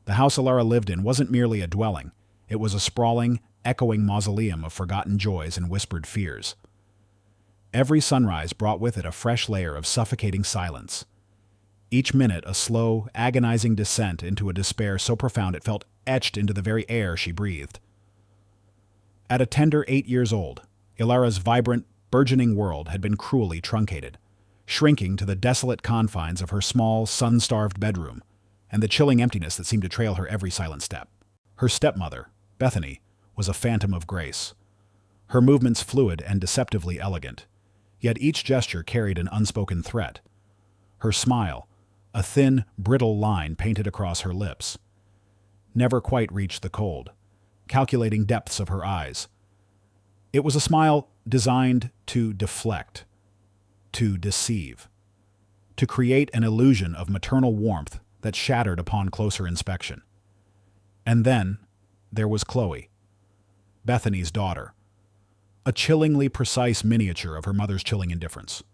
The house Alara lived in wasn't merely a dwelling. It was a sprawling, echoing mausoleum of forgotten joys and whispered fears. Every sunrise brought with it a fresh layer of suffocating silence. Each minute a slow, agonizing descent into a despair so profound it felt etched into the very air she breathed. At a tender 8 years old, Ilara's vibrant, burgeoning world had been cruelly truncated, shrinking to the desolate confines of her small, sun-starved bedroom, and the chilling emptiness that seemed to trail her every silent step. Her stepmother, Bethany, was a phantom of grace. Her movements fluid and deceptively elegant, yet each gesture carried an unspoken threat. Her smile, a thin, brittle line painted across her lips, never quite reached the cold, calculating depths of her eyes. It was a smile designed to deflect, to deceive, to create an illusion of maternal warmth that shattered upon closer inspection. And then there was Chloe, Bethany's daughter, a chillingly precise miniature of her mother's chilling indifference.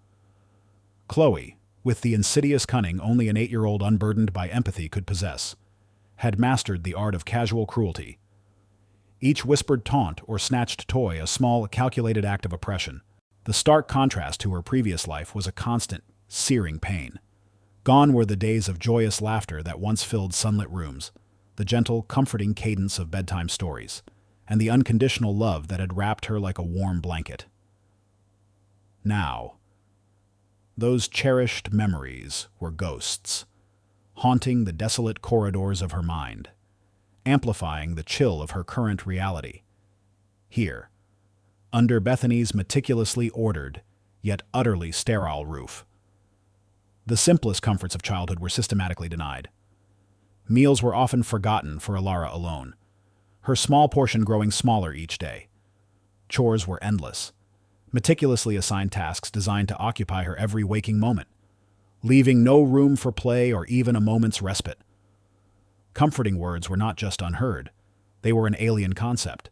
Chloe, with the insidious cunning only an 8-year-old unburdened by empathy could possess, had mastered the art of casual cruelty. Each whispered taunt or snatched toy a small, calculated act of oppression. The stark contrast to her previous life was a constant, searing pain. Gone were the days of joyous laughter that once filled sunlit rooms, the gentle, comforting cadence of bedtime stories, and the unconditional love that had wrapped her like a warm blanket. Now, those cherished memories were ghosts, haunting the desolate corridors of her mind, amplifying the chill of her current reality. Here, under Bethany's meticulously ordered, yet utterly sterile roof, the simplest comforts of childhood were systematically denied. Meals were often forgotten for Alara alone, her small portion growing smaller each day. Chores were endless, meticulously assigned tasks designed to occupy her every waking moment, leaving no room for play or even a moment's respite. Comforting words were not just unheard, they were an alien concept.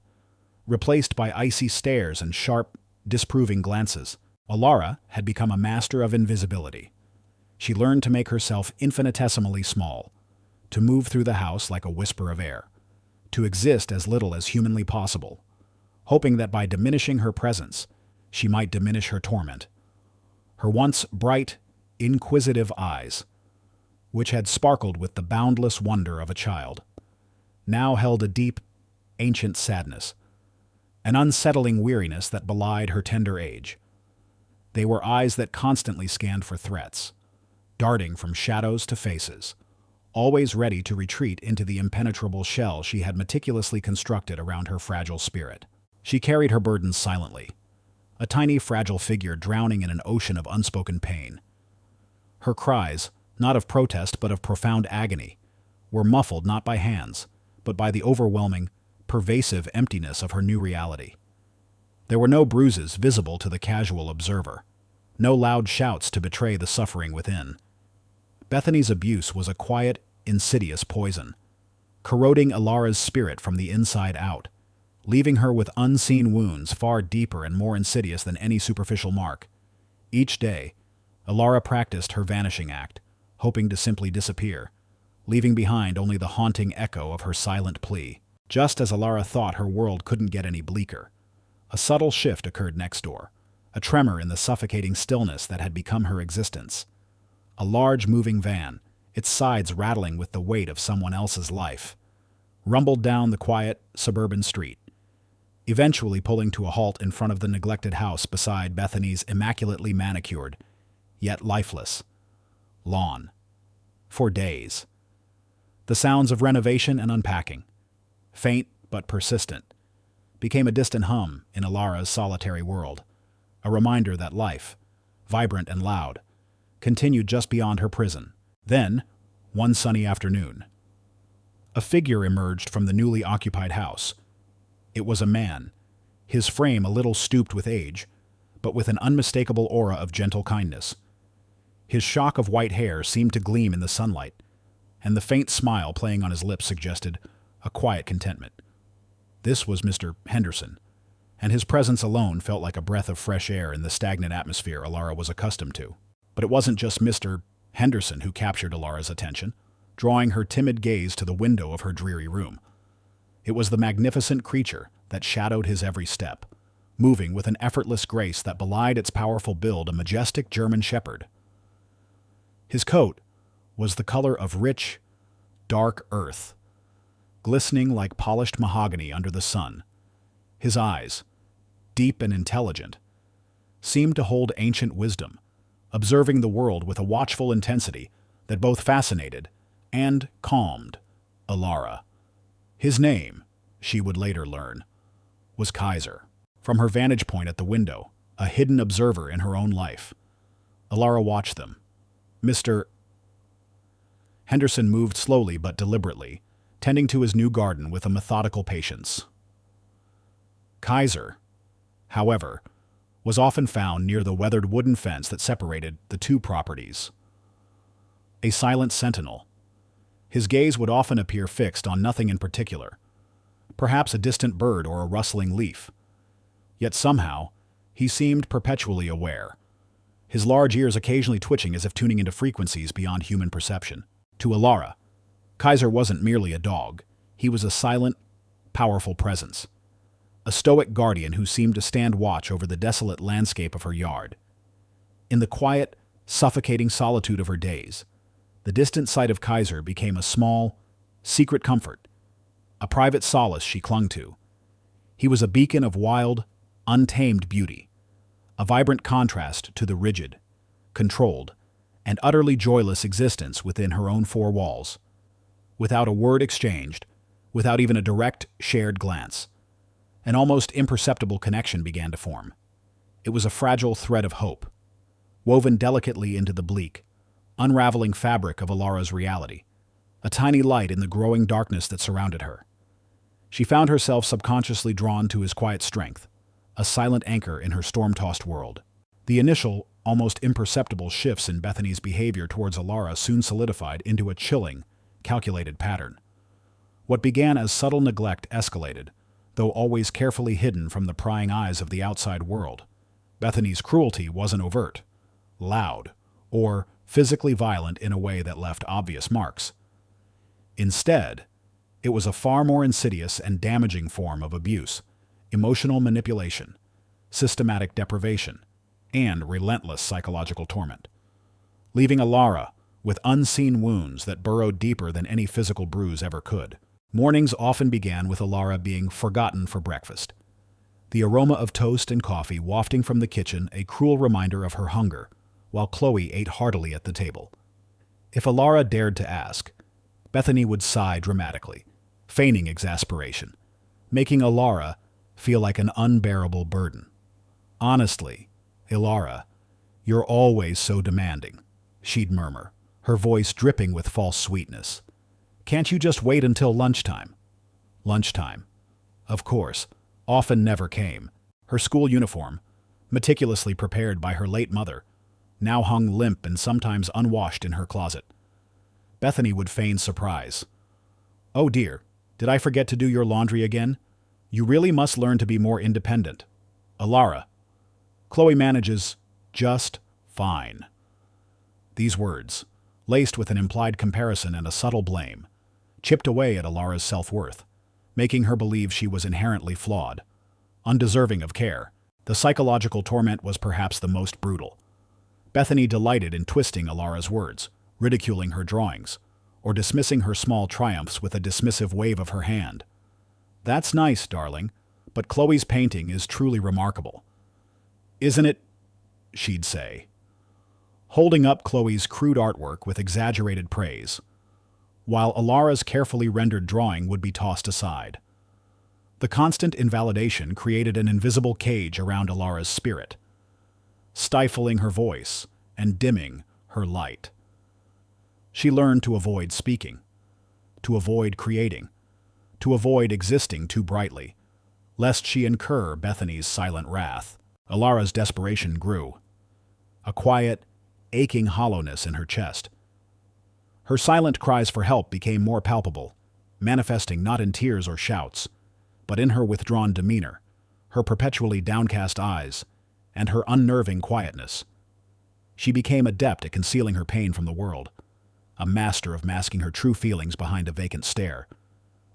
Replaced by icy stares and sharp, disproving glances, Alara had become a master of invisibility. She learned to make herself infinitesimally small, to move through the house like a whisper of air, to exist as little as humanly possible, hoping that by diminishing her presence, she might diminish her torment. Her once bright, inquisitive eyes, which had sparkled with the boundless wonder of a child, now held a deep, ancient sadness, an unsettling weariness that belied her tender age. They were eyes that constantly scanned for threats, darting from shadows to faces, always ready to retreat into the impenetrable shell she had meticulously constructed around her fragile spirit. She carried her burdens silently, a tiny fragile figure drowning in an ocean of unspoken pain. Her cries, not of protest but of profound agony, were muffled not by hands, but by the overwhelming, pervasive emptiness of her new reality. There were no bruises visible to the casual observer, no loud shouts to betray the suffering within. Bethany's abuse was a quiet, insidious poison, corroding Alara's spirit from the inside out, leaving her with unseen wounds far deeper and more insidious than any superficial mark. Each day, Alara practiced her vanishing act, hoping to simply disappear, leaving behind only the haunting echo of her silent plea. Just as Alara thought her world couldn't get any bleaker, a subtle shift occurred next door, a tremor in the suffocating stillness that had become her existence. A large moving van, its sides rattling with the weight of someone else's life, rumbled down the quiet, suburban street, eventually pulling to a halt in front of the neglected house beside Bethany's immaculately manicured, yet lifeless, lawn. For days, the sounds of renovation and unpacking, faint but persistent, became a distant hum in Alara's solitary world, a reminder that life, vibrant and loud, continued just beyond her prison. Then, one sunny afternoon, a figure emerged from the newly occupied house. It was a man, his frame a little stooped with age, but with an unmistakable aura of gentle kindness. His shock of white hair seemed to gleam in the sunlight, and the faint smile playing on his lips suggested a quiet contentment. This was Mr. Henderson, and his presence alone felt like a breath of fresh air in the stagnant atmosphere Alara was accustomed to. But it wasn't just Mr. Henderson who captured Alara's attention. drawing her timid gaze to the window of her dreary room. It was the magnificent creature that shadowed his every step, moving with an effortless grace that belied its powerful build, a majestic German shepherd. His coat was the color of rich, dark earth, glistening like polished mahogany under the sun. His eyes, deep and intelligent, seemed to hold ancient wisdom, observing the world with a watchful intensity that both fascinated and calmed Alara. His name, she would later learn, was Kaiser. From her vantage point at the window, a hidden observer in her own life, Alara watched them. Mr. Henderson moved slowly but deliberately, tending to his new garden with a methodical patience. Kaiser, however, was often found near the weathered wooden fence that separated the two properties. A silent sentinel. His gaze would often appear fixed on nothing in particular, perhaps a distant bird or a rustling leaf. Yet somehow, he seemed perpetually aware, his large ears occasionally twitching as if tuning into frequencies beyond human perception. To Alara, Kaiser wasn't merely a dog. He was a silent, powerful presence, a stoic guardian who seemed to stand watch over the desolate landscape of her yard. In the quiet, suffocating solitude of her days, the distant sight of Kaiser became a small, secret comfort, a private solace she clung to. He was a beacon of wild, untamed beauty, a vibrant contrast to the rigid, controlled, and utterly joyless existence within her own four walls. Without a word exchanged, without even a direct, shared glance, an almost imperceptible connection began to form. It was a fragile thread of hope, woven delicately into the bleak, unraveling fabric of Alara's reality, a tiny light in the growing darkness that surrounded her. She found herself subconsciously drawn to his quiet strength, a silent anchor in her storm-tossed world. The initial, almost imperceptible shifts in Bethany's behavior towards Alara soon solidified into a chilling, calculated pattern. What began as subtle neglect escalated, though always carefully hidden from the prying eyes of the outside world. Bethany's cruelty wasn't overt, loud, or physically violent in a way that left obvious marks. Instead, it was a far more insidious and damaging form of abuse, emotional manipulation, systematic deprivation, and relentless psychological torment, leaving Alara with unseen wounds that burrowed deeper than any physical bruise ever could. Mornings often began with Alara being forgotten for breakfast, the aroma of toast and coffee wafting from the kitchen a cruel reminder of her hunger, while Chloe ate heartily at the table. If Alara dared to ask, Bethany would sigh dramatically, feigning exasperation, making Alara feel like an unbearable burden. "Honestly, Alara, you're always so demanding," she'd murmur, her voice dripping with false sweetness. "Can't you just wait until lunchtime?" Lunchtime, of course, often never came. Her school uniform, meticulously prepared by her late mother, now hung limp and sometimes unwashed in her closet. Bethany would feign surprise. "Oh dear, did I forget to do your laundry again? You really must learn to be more independent. Alara, Chloe manages just fine." These words, laced with an implied comparison and a subtle blame, chipped away at Alara's self-worth, making her believe she was inherently flawed, undeserving of care. The psychological torment was perhaps the most brutal. Bethany delighted in twisting Alara's words, ridiculing her drawings, or dismissing her small triumphs with a dismissive wave of her hand. "That's nice, darling, but Chloe's painting is truly remarkable. Isn't it?" she'd say, holding up Chloe's crude artwork with exaggerated praise, while Alara's carefully rendered drawing would be tossed aside. The constant invalidation created an invisible cage around Alara's spirit, stifling her voice and dimming her light. She learned to avoid speaking, to avoid creating, to avoid existing too brightly, lest she incur Bethany's silent wrath. Alara's desperation grew, a quiet, aching hollowness in her chest. Her silent cries for help became more palpable, manifesting not in tears or shouts, but in her withdrawn demeanor, her perpetually downcast eyes, and her unnerving quietness. She became adept at concealing her pain from the world, a master of masking her true feelings behind a vacant stare.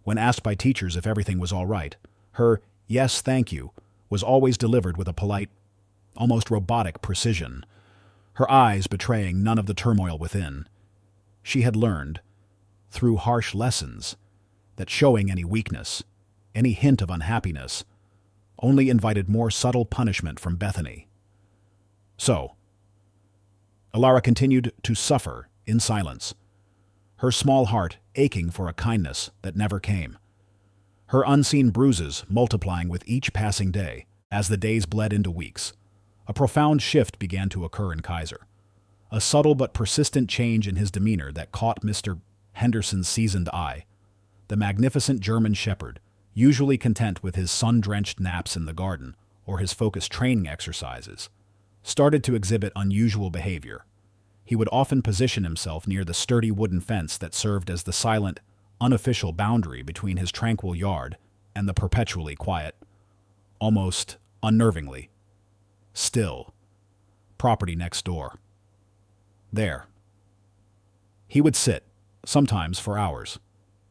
When asked by teachers if everything was all right, her "yes, thank you" was always delivered with a polite, almost robotic precision, her eyes betraying none of the turmoil within. She had learned, through harsh lessons, that showing any weakness, any hint of unhappiness, only invited more subtle punishment from Bethany. So, Alara continued to suffer in silence, her small heart aching for a kindness that never came, her unseen bruises multiplying with each passing day. As the days bled into weeks, a profound shift began to occur in Kaiser, a subtle but persistent change in his demeanor that caught Mr. Henderson's seasoned eye. The magnificent German shepherd, usually content with his sun-drenched naps in the garden or his focused training exercises, started to exhibit unusual behavior. He would often position himself near the sturdy wooden fence that served as the silent, unofficial boundary between his tranquil yard and the perpetually quiet, almost unnervingly, still, property next door. There. He would sit, sometimes for hours,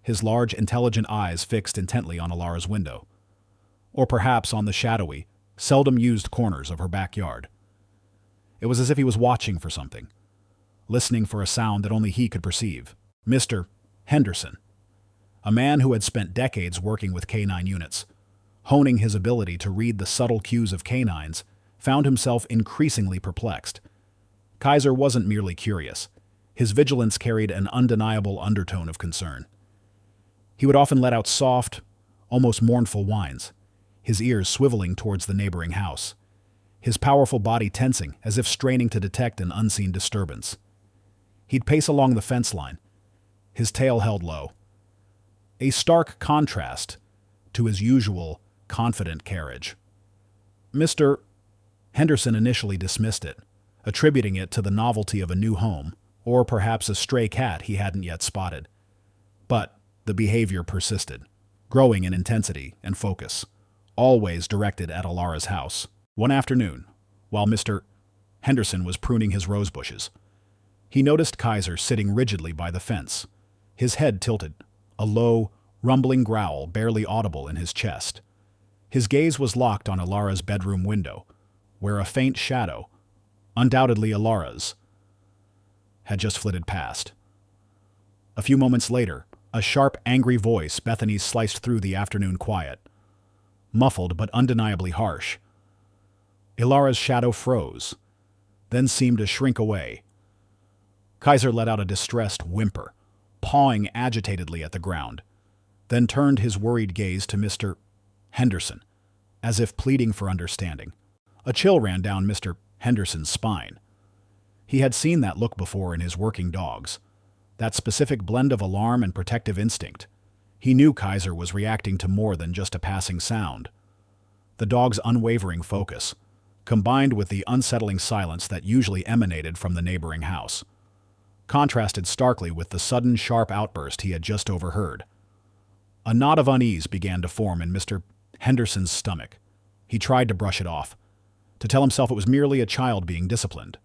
his large, intelligent eyes fixed intently on Alara's window, or perhaps on the shadowy, seldom-used corners of her backyard. It was as if he was watching for something, listening for a sound that only he could perceive. Mr. Henderson, a man who had spent decades working with canine units, honing his ability to read the subtle cues of canines, found himself increasingly perplexed. Kaiser wasn't merely curious. His vigilance carried an undeniable undertone of concern. He would often let out soft, almost mournful whines, his ears swiveling towards the neighboring house, his powerful body tensing as if straining to detect an unseen disturbance. He'd pace along the fence line, his tail held low, a stark contrast to his usual confident carriage. Mr. Henderson initially dismissed it, attributing it to the novelty of a new home, or perhaps a stray cat he hadn't yet spotted. But the behavior persisted, growing in intensity and focus, always directed at Alara's house. One afternoon, while Mr. Henderson was pruning his rose bushes, he noticed Kaiser sitting rigidly by the fence, his head tilted, a low, rumbling growl barely audible in his chest. His gaze was locked on Alara's bedroom window, where a faint shadow, undoubtedly Alara's, had just flitted past. A few moments later, a sharp, angry voice Bethany's sliced through the afternoon quiet, muffled but undeniably harsh. Alara's shadow froze, then seemed to shrink away. Kaiser let out a distressed whimper, pawing agitatedly at the ground, then turned his worried gaze to Mr. Henderson, as if pleading for understanding. A chill ran down Mr. Henderson's spine. He had seen that look before in his working dogs, that specific blend of alarm and protective instinct. He knew Kaiser was reacting to more than just a passing sound. The dog's unwavering focus, combined with the unsettling silence that usually emanated from the neighboring house, contrasted starkly with the sudden sharp outburst he had just overheard. A knot of unease began to form in Mr. Henderson's stomach. He tried to brush it off, to tell himself it was merely a child being disciplined.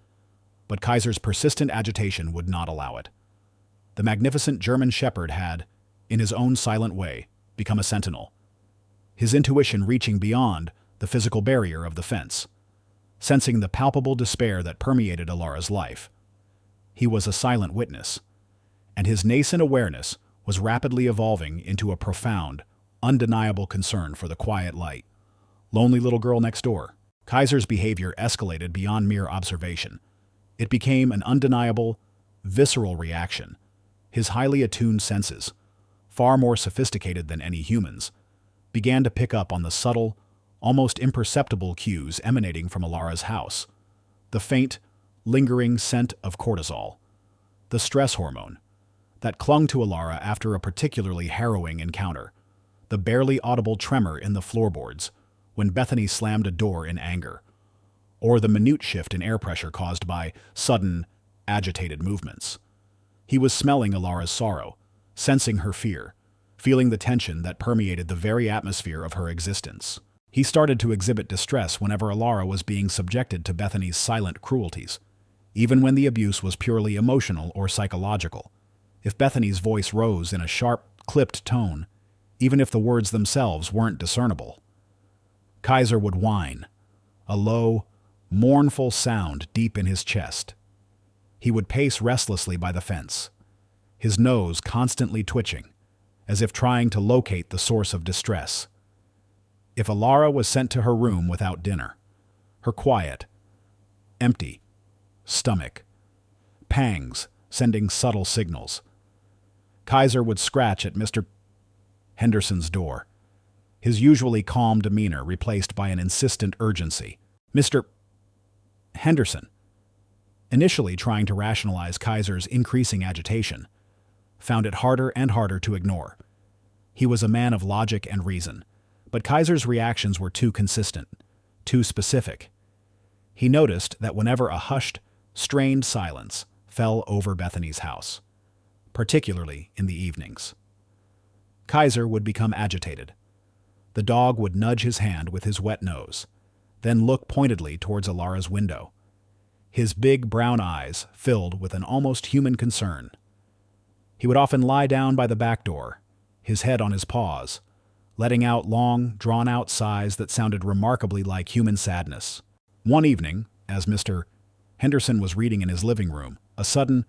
But Kaiser's persistent agitation would not allow it. The magnificent German shepherd had, in his own silent way, become a sentinel, his intuition reaching beyond the physical barrier of the fence, sensing the palpable despair that permeated Alara's life. He was a silent witness, and his nascent awareness was rapidly evolving into a profound, undeniable concern for the quiet, light, lonely little girl next door. Kaiser's behavior escalated beyond mere observation. It became an undeniable, visceral reaction. His highly attuned senses, far more sophisticated than any humans, began to pick up on the subtle, almost imperceptible cues emanating from Alara's house. The faint, lingering scent of cortisol, the stress hormone, that clung to Alara after a particularly harrowing encounter, the barely audible tremor in the floorboards when Bethany slammed a door in anger, or the minute shift in air pressure caused by sudden, agitated movements. He was smelling Alara's sorrow, sensing her fear, feeling the tension that permeated the very atmosphere of her existence. He started to exhibit distress whenever Alara was being subjected to Bethany's silent cruelties, even when the abuse was purely emotional or psychological. If Bethany's voice rose in a sharp, clipped tone, even if the words themselves weren't discernible. Kaiser would whine, a low, mournful sound deep in his chest. He would pace restlessly by the fence, his nose constantly twitching, as if trying to locate the source of distress. If Alara was sent to her room without dinner, her quiet, empty stomach, pangs sending subtle signals, Kaiser would scratch at Mr. Henderson's door, his usually calm demeanor replaced by an insistent urgency. Mr. Henderson, initially trying to rationalize Kaiser's increasing agitation, found it harder and harder to ignore. He was a man of logic and reason, but Kaiser's reactions were too consistent, too specific. He noticed that whenever a hushed, strained silence fell over Bethany's house, particularly in the evenings, Kaiser would become agitated. The dog would nudge his hand with his wet nose, then look pointedly towards Alara's window, his big brown eyes filled with an almost human concern. He would often lie down by the back door, his head on his paws, letting out long, drawn-out sighs that sounded remarkably like human sadness. One evening, as Mr. Henderson was reading in his living room, a sudden,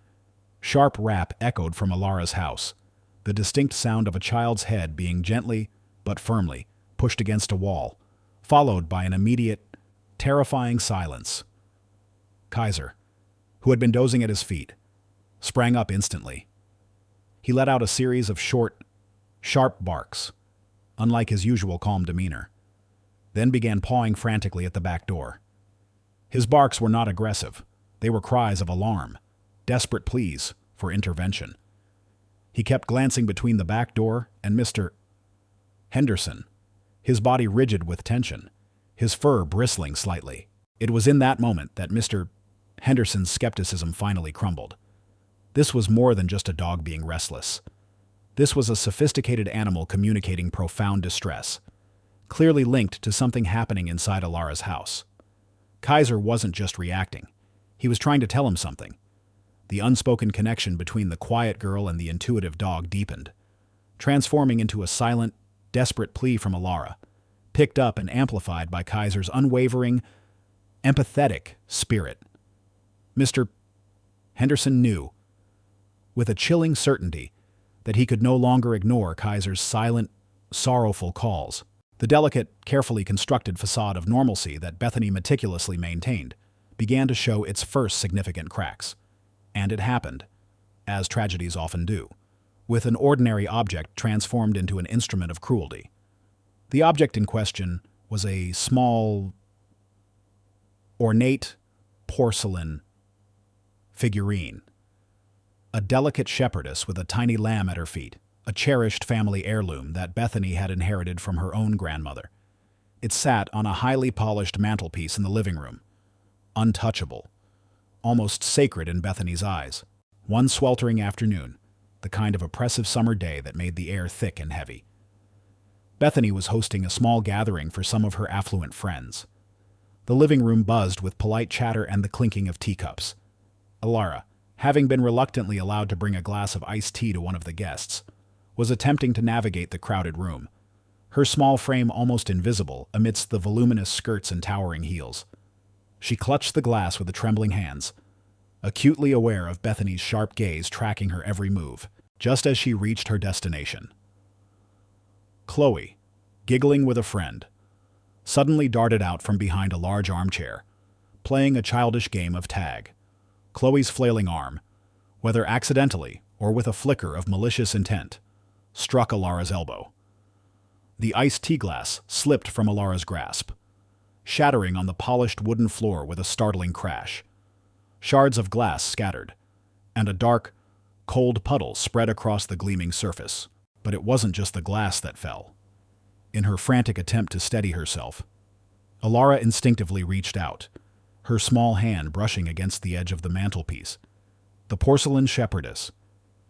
sharp rap echoed from Alara's house, the distinct sound of a child's head being gently, but firmly, pushed against a wall, followed by an immediate, terrifying silence. Kaiser, who had been dozing at his feet, sprang up instantly. He let out a series of short, sharp barks, unlike his usual calm demeanor, then began pawing frantically at the back door. His barks were not aggressive. They were cries of alarm, desperate pleas for intervention. He kept glancing between the back door and Mr. Henderson, his body rigid with tension, his fur bristling slightly. It was in that moment that Mr. Henderson's skepticism finally crumbled. This was more than just a dog being restless. This was a sophisticated animal communicating profound distress, clearly linked to something happening inside Alara's house. Kaiser wasn't just reacting. He was trying to tell him something. The unspoken connection between the quiet girl and the intuitive dog deepened, transforming into a silent, desperate plea from Alara, picked up and amplified by Kaiser's unwavering, empathetic spirit. Mr. Henderson knew, with a chilling certainty, that he could no longer ignore Kaiser's silent, sorrowful calls. The delicate, carefully constructed facade of normalcy that Bethany meticulously maintained began to show its first significant cracks. And it happened, as tragedies often do, with an ordinary object transformed into an instrument of cruelty. The object in question was a small, ornate porcelain figurine, a delicate shepherdess with a tiny lamb at her feet, a cherished family heirloom that Bethany had inherited from her own grandmother. It sat on a highly polished mantelpiece in the living room, untouchable, almost sacred in Bethany's eyes. One sweltering afternoon, the kind of oppressive summer day that made the air thick and heavy, Bethany was hosting a small gathering for some of her affluent friends. The living room buzzed with polite chatter and the clinking of teacups. Alara, having been reluctantly allowed to bring a glass of iced tea to one of the guests, was attempting to navigate the crowded room, her small frame almost invisible amidst the voluminous skirts and towering heels. She clutched the glass with the trembling hands, acutely aware of Bethany's sharp gaze tracking her every move, just as she reached her destination. Chloe, giggling with a friend, suddenly darted out from behind a large armchair, playing a childish game of tag. Chloe's flailing arm, whether accidentally or with a flicker of malicious intent, struck Alara's elbow. The iced tea glass slipped from Alara's grasp, shattering on the polished wooden floor with a startling crash. Shards of glass scattered, and a dark, cold puddle spread across the gleaming surface. But it wasn't just the glass that fell. In her frantic attempt to steady herself, Alara instinctively reached out, her small hand brushing against the edge of the mantelpiece. The porcelain shepherdess,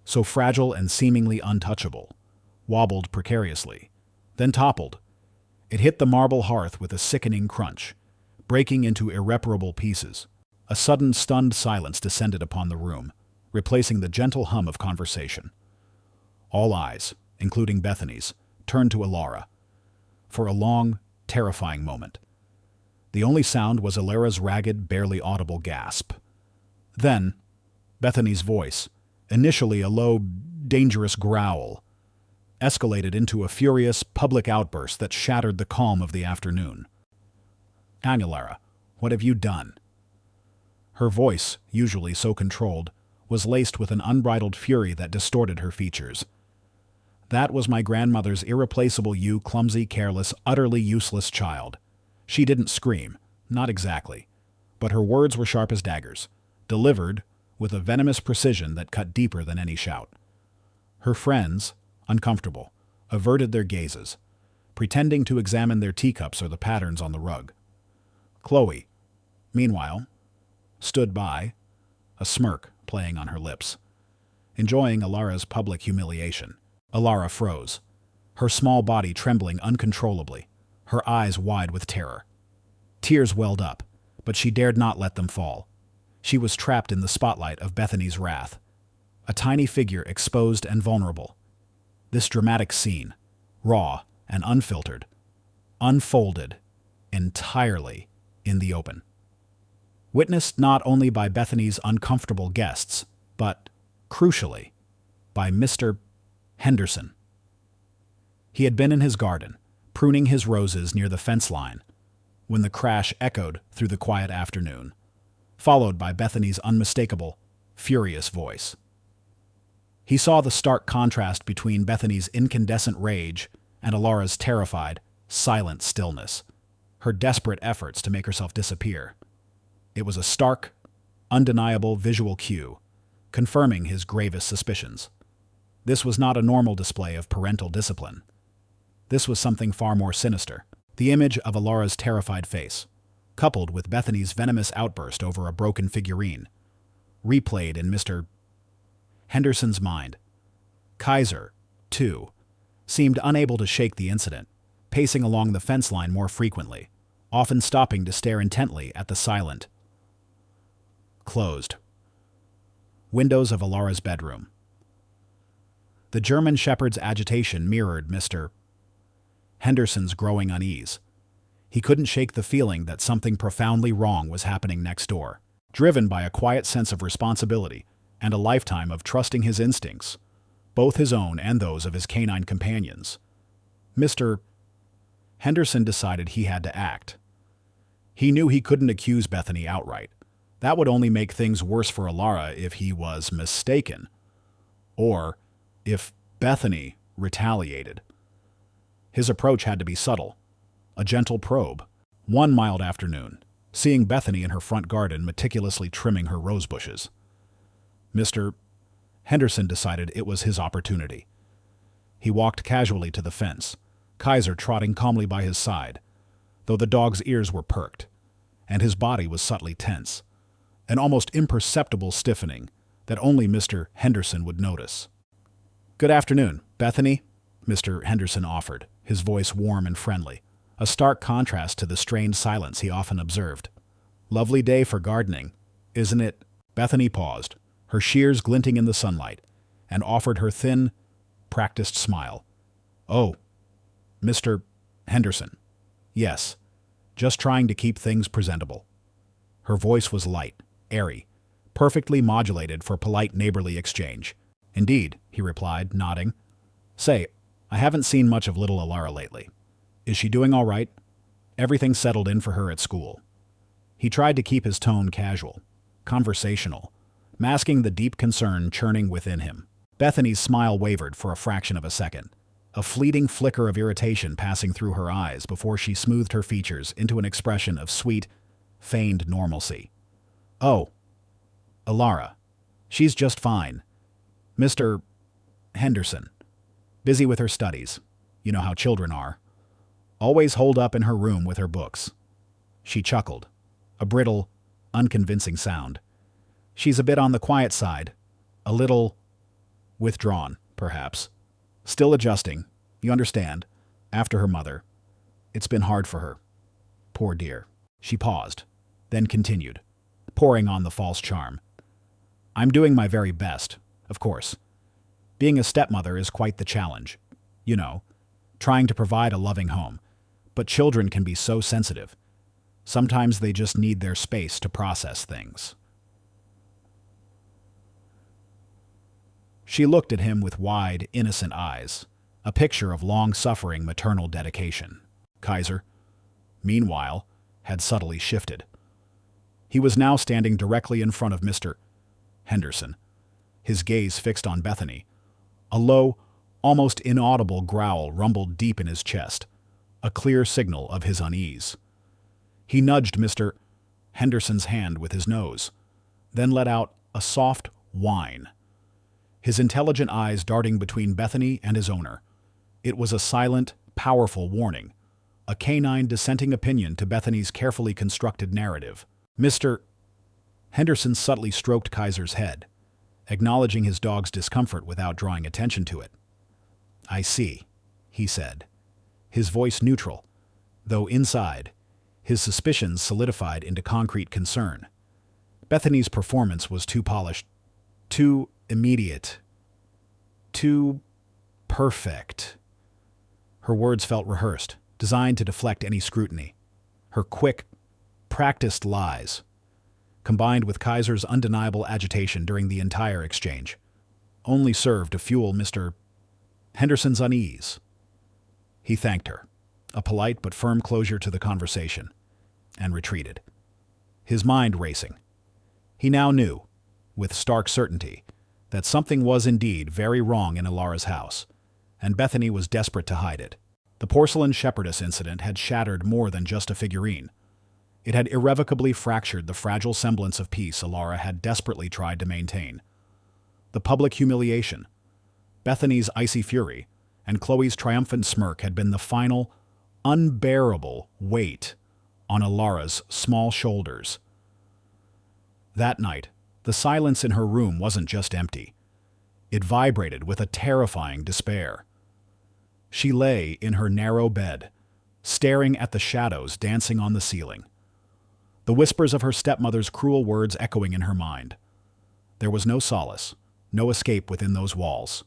so fragile and seemingly untouchable, wobbled precariously, then toppled. It hit the marble hearth with a sickening crunch, breaking into irreparable pieces. A sudden stunned silence descended upon the room, replacing the gentle hum of conversation. All eyes, including Bethany's, turned to Alara for a long, terrifying moment. The only sound was Alara's ragged, barely audible gasp. Then, Bethany's voice, initially a low, dangerous growl, escalated into a furious, public outburst that shattered the calm of the afternoon. "Alara, what have you done?" Her voice, usually so controlled, was laced with an unbridled fury that distorted her features. "That was my grandmother's irreplaceable you clumsy, careless, utterly useless child." She didn't scream, not exactly, but her words were sharp as daggers, delivered with a venomous precision that cut deeper than any shout. Her friends, uncomfortable, averted their gazes, pretending to examine their teacups or the patterns on the rug. Chloe, meanwhile, stood by, a smirk playing on her lips, enjoying Alara's public humiliation. Alara froze, her small body trembling uncontrollably, her eyes wide with terror. Tears welled up, but she dared not let them fall. She was trapped in the spotlight of Bethany's wrath, a tiny figure exposed and vulnerable. This dramatic scene, raw and unfiltered, unfolded entirely in the open. Witnessed not only by Bethany's uncomfortable guests, but, crucially, by Mr. Henderson. He had been in his garden, pruning his roses near the fence line, when the crash echoed through the quiet afternoon, followed by Bethany's unmistakable, furious voice. He saw the stark contrast between Bethany's incandescent rage and Alara's terrified, silent stillness, her desperate efforts to make herself disappear. It was a stark, undeniable visual cue, confirming his gravest suspicions. This was not a normal display of parental discipline. This was something far more sinister. The image of Alara's terrified face, coupled with Bethany's venomous outburst over a broken figurine, replayed in Mr. Henderson's mind. Kaiser, too, seemed unable to shake the incident, pacing along the fence line more frequently, often stopping to stare intently at the silent, closed windows of Alara's bedroom. The German shepherd's agitation mirrored Mr. Henderson's growing unease. He couldn't shake the feeling that something profoundly wrong was happening next door, driven by a quiet sense of responsibility and a lifetime of trusting his instincts, both his own and those of his canine companions. Mr. Henderson decided he had to act. He knew he couldn't accuse Bethany outright. That would only make things worse for Alara if he was mistaken, or if Bethany retaliated. His approach had to be subtle, a gentle probe. One mild afternoon, seeing Bethany in her front garden meticulously trimming her rose bushes, Mr. Henderson decided it was his opportunity. He walked casually to the fence, Kaiser trotting calmly by his side, though the dog's ears were perked, and his body was subtly tense, an almost imperceptible stiffening that only Mr. Henderson would notice. "Good afternoon, Bethany," Mr. Henderson offered, his voice warm and friendly, a stark contrast to the strained silence he often observed. "Lovely day for gardening, isn't it?" Bethany paused, her shears glinting in the sunlight, and offered her thin, practiced smile. "Oh, Mr. Henderson. Yes, just trying to keep things presentable." Her voice was light, airy, perfectly modulated for polite neighborly exchange. "Indeed," he replied, nodding. "Say, I haven't seen much of little Alara lately. Is she doing all right? Everything settled in for her at school?" He tried to keep his tone casual, conversational, masking the deep concern churning within him. Bethany's smile wavered for a fraction of a second, a fleeting flicker of irritation passing through her eyes before she smoothed her features into an expression of sweet, feigned normalcy. "Oh, Alara. She's just fine. Mr. Henderson. Busy with her studies. You know how children are. Always holed up in her room with her books." She chuckled, a brittle, unconvincing sound. "She's a bit on the quiet side. A little withdrawn, perhaps. Still adjusting, you understand, after her mother. It's been hard for her. Poor dear." She paused, then continued, pouring on the false charm. I'm doing my very best, of course. Being a stepmother is quite the challenge. You know, trying to provide a loving home. But children can be so sensitive. Sometimes they just need their space to process things. She looked at him with wide, innocent eyes, a picture of long-suffering maternal dedication. Kaiser, meanwhile, had subtly shifted. He was now standing directly in front of Mr. Henderson, his gaze fixed on Bethany. A low, almost inaudible growl rumbled deep in his chest, a clear signal of his unease. He nudged Mr. Henderson's hand with his nose, then let out a soft whine, his intelligent eyes darting between Bethany and his owner. It was a silent, powerful warning, a canine dissenting opinion to Bethany's carefully constructed narrative. Mr. Henderson subtly stroked Kaiser's head, acknowledging his dog's discomfort without drawing attention to it. "I see," he said, his voice neutral, though inside, his suspicions solidified into concrete concern. Bethany's performance was too polished, too immediate, too perfect. Her words felt rehearsed, designed to deflect any scrutiny. Her quick, practiced lies, combined with Kaiser's undeniable agitation during the entire exchange, only served to fuel Mr. Henderson's unease. He thanked her, a polite but firm closure to the conversation, and retreated, his mind racing. He now knew, with stark certainty, that something was indeed very wrong in Ilara's house, and Bethany was desperate to hide it. The porcelain shepherdess incident had shattered more than just a figurine. It had irrevocably fractured the fragile semblance of peace Ilara had desperately tried to maintain. The public humiliation, Bethany's icy fury, and Chloe's triumphant smirk had been the final, unbearable weight on Ilara's small shoulders. That night, the silence in her room wasn't just empty. It vibrated with a terrifying despair. She lay in her narrow bed, staring at the shadows dancing on the ceiling, the whispers of her stepmother's cruel words echoing in her mind. There was no solace, no escape within those walls.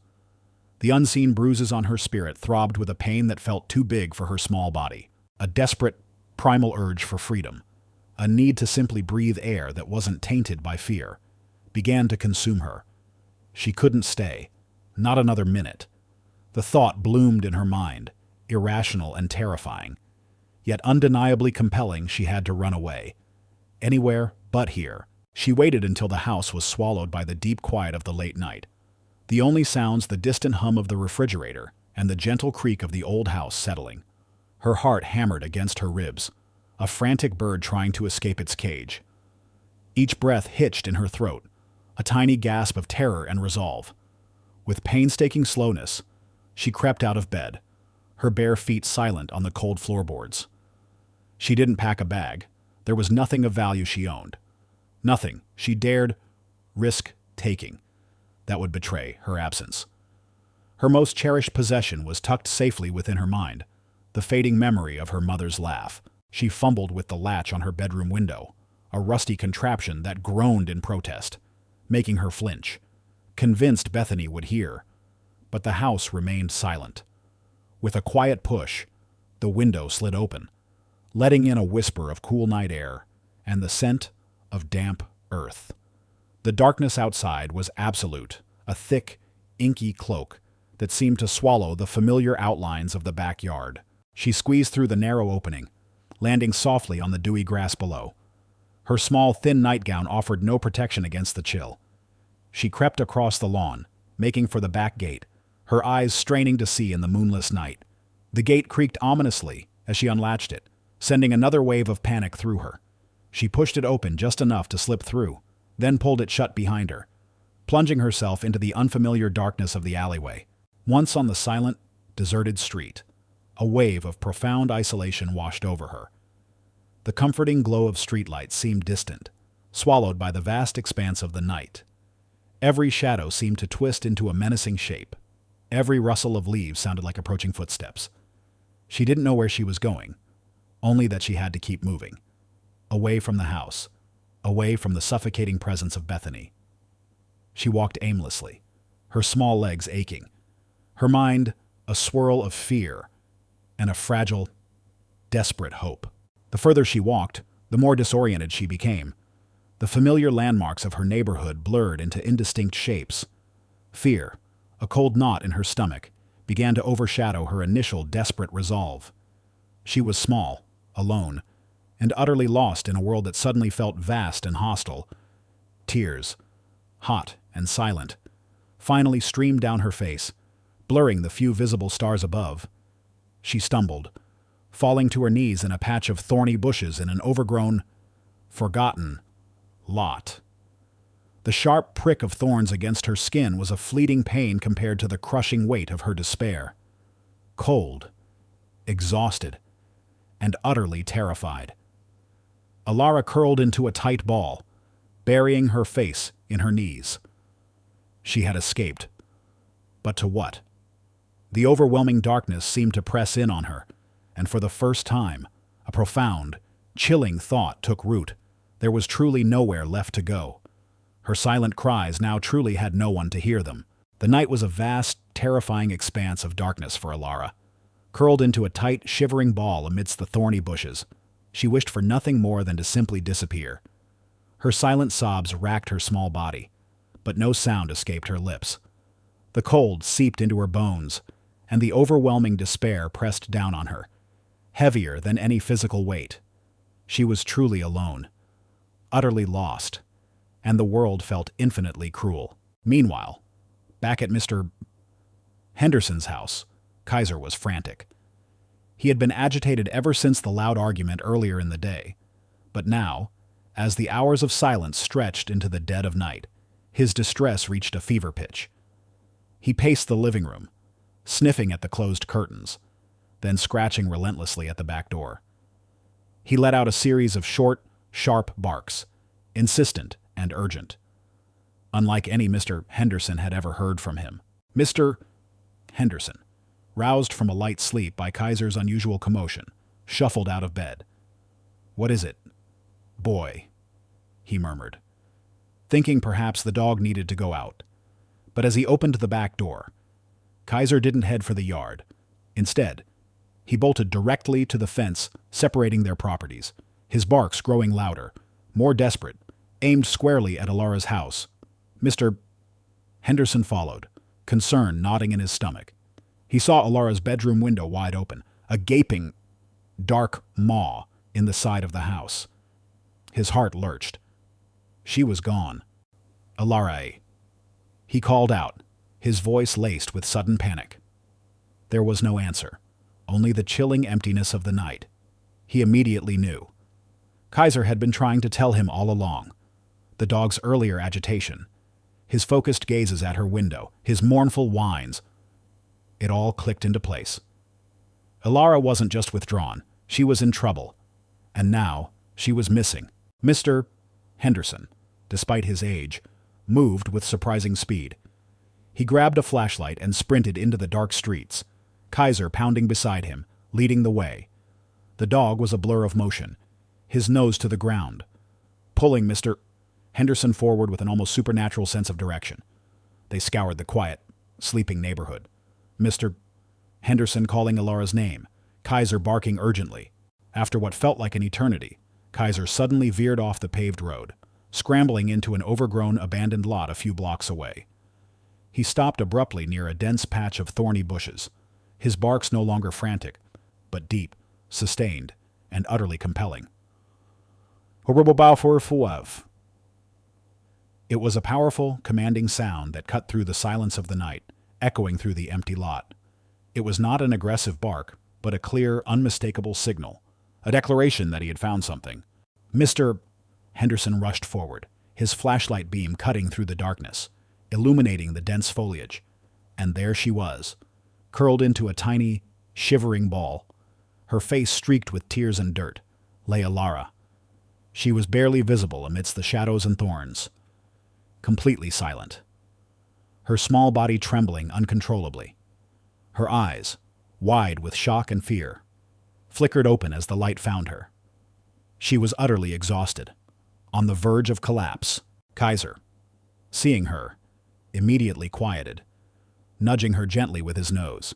The unseen bruises on her spirit throbbed with a pain that felt too big for her small body, a desperate, primal urge for freedom, a need to simply breathe air that wasn't tainted by fear, began to consume her. She couldn't stay, not another minute. The thought bloomed in her mind, irrational and terrifying, yet undeniably compelling. She had to run away. Anywhere but here. She waited until the house was swallowed by the deep quiet of the late night. The only sounds the distant hum of the refrigerator and the gentle creak of the old house settling. Her heart hammered against her ribs, a frantic bird trying to escape its cage. Each breath hitched in her throat, a tiny gasp of terror and resolve. With painstaking slowness, she crept out of bed, her bare feet silent on the cold floorboards. She didn't pack a bag. There was nothing of value she owned. Nothing she dared risk taking that would betray her absence. Her most cherished possession was tucked safely within her mind, the fading memory of her mother's laugh. She fumbled with the latch on her bedroom window, a rusty contraption that groaned in protest, making her flinch, convinced Bethany would hear. But the house remained silent. With a quiet push, the window slid open, letting in a whisper of cool night air and the scent of damp earth. The darkness outside was absolute, a thick, inky cloak that seemed to swallow the familiar outlines of the backyard. She squeezed through the narrow opening, landing softly on the dewy grass below. Her small, thin nightgown offered no protection against the chill. She crept across the lawn, making for the back gate, her eyes straining to see in the moonless night. The gate creaked ominously as she unlatched it, sending another wave of panic through her. She pushed it open just enough to slip through, then pulled it shut behind her, plunging herself into the unfamiliar darkness of the alleyway. Once on the silent, deserted street, a wave of profound isolation washed over her. The comforting glow of streetlights seemed distant, swallowed by the vast expanse of the night. Every shadow seemed to twist into a menacing shape. Every rustle of leaves sounded like approaching footsteps. She didn't know where she was going, only that she had to keep moving. Away from the house, away from the suffocating presence of Bethany. She walked aimlessly, her small legs aching, her mind a swirl of fear and a fragile, desperate hope. The further she walked, the more disoriented she became. The familiar landmarks of her neighborhood blurred into indistinct shapes. Fear, a cold knot in her stomach, began to overshadow her initial desperate resolve. She was small, alone, and utterly lost in a world that suddenly felt vast and hostile. Tears, hot and silent, finally streamed down her face, blurring the few visible stars above. She stumbled, falling to her knees in a patch of thorny bushes in an overgrown, forgotten lot. The sharp prick of thorns against her skin was a fleeting pain compared to the crushing weight of her despair. Cold, exhausted, and utterly terrified, Alara curled into a tight ball, burying her face in her knees. She had escaped. But to what? The overwhelming darkness seemed to press in on her, and for the first time, a profound, chilling thought took root. There was truly nowhere left to go. Her silent cries now truly had no one to hear them. The night was a vast, terrifying expanse of darkness for Alara. Curled into a tight, shivering ball amidst the thorny bushes, she wished for nothing more than to simply disappear. Her silent sobs racked her small body, but no sound escaped her lips. The cold seeped into her bones, and the overwhelming despair pressed down on her, heavier than any physical weight. She was truly alone, utterly lost, and the world felt infinitely cruel. Meanwhile, back at Mr. Henderson's house, Kaiser was frantic. He had been agitated ever since the loud argument earlier in the day, but now, as the hours of silence stretched into the dead of night, his distress reached a fever pitch. He paced the living room, sniffing at the closed curtains, then scratching relentlessly at the back door. He let out a series of short, sharp barks, insistent and urgent, unlike any Mr. Henderson had ever heard from him. Mr. Henderson, roused from a light sleep by Kaiser's unusual commotion, shuffled out of bed. "What is it, boy?" he murmured, thinking perhaps the dog needed to go out. But as he opened the back door, Kaiser didn't head for the yard. Instead, he bolted directly to the fence separating their properties, his barks growing louder, more desperate, aimed squarely at Alara's house. Mr. Henderson followed, concern knotting in his stomach. He saw Alara's bedroom window wide open, a gaping, dark maw in the side of the house. His heart lurched. She was gone. "Alara," he called out, his voice laced with sudden panic. There was no answer, only the chilling emptiness of the night. He immediately knew. Kaiser had been trying to tell him all along. The dog's earlier agitation, his focused gazes at her window, his mournful whines. It all clicked into place. Alara wasn't just withdrawn, she was in trouble. And now she was missing. Mr. Henderson, despite his age, moved with surprising speed. He grabbed a flashlight and sprinted into the dark streets, Kaiser pounding beside him, leading the way. The dog was a blur of motion, his nose to the ground, pulling Mr. Henderson forward with an almost supernatural sense of direction. They scoured the quiet, sleeping neighborhood. Mr. Henderson calling Alara's name, Kaiser barking urgently. After what felt like an eternity, Kaiser suddenly veered off the paved road, scrambling into an overgrown, abandoned lot a few blocks away. He stopped abruptly near a dense patch of thorny bushes, his barks no longer frantic, but deep, sustained, and utterly compelling. It was a powerful, commanding sound that cut through the silence of the night, echoing through the empty lot. It was not an aggressive bark, but a clear, unmistakable signal, a declaration that he had found something. Mr. Henderson rushed forward, his flashlight beam cutting through the darkness, illuminating the dense foliage. And there she was, curled into a tiny, shivering ball. Her face streaked with tears and dirt, lay Alara. She was barely visible amidst the shadows and thorns, completely silent, her small body trembling uncontrollably. Her eyes, wide with shock and fear, flickered open as the light found her. She was utterly exhausted, on the verge of collapse. Kaiser, seeing her, immediately quieted, nudging her gently with his nose,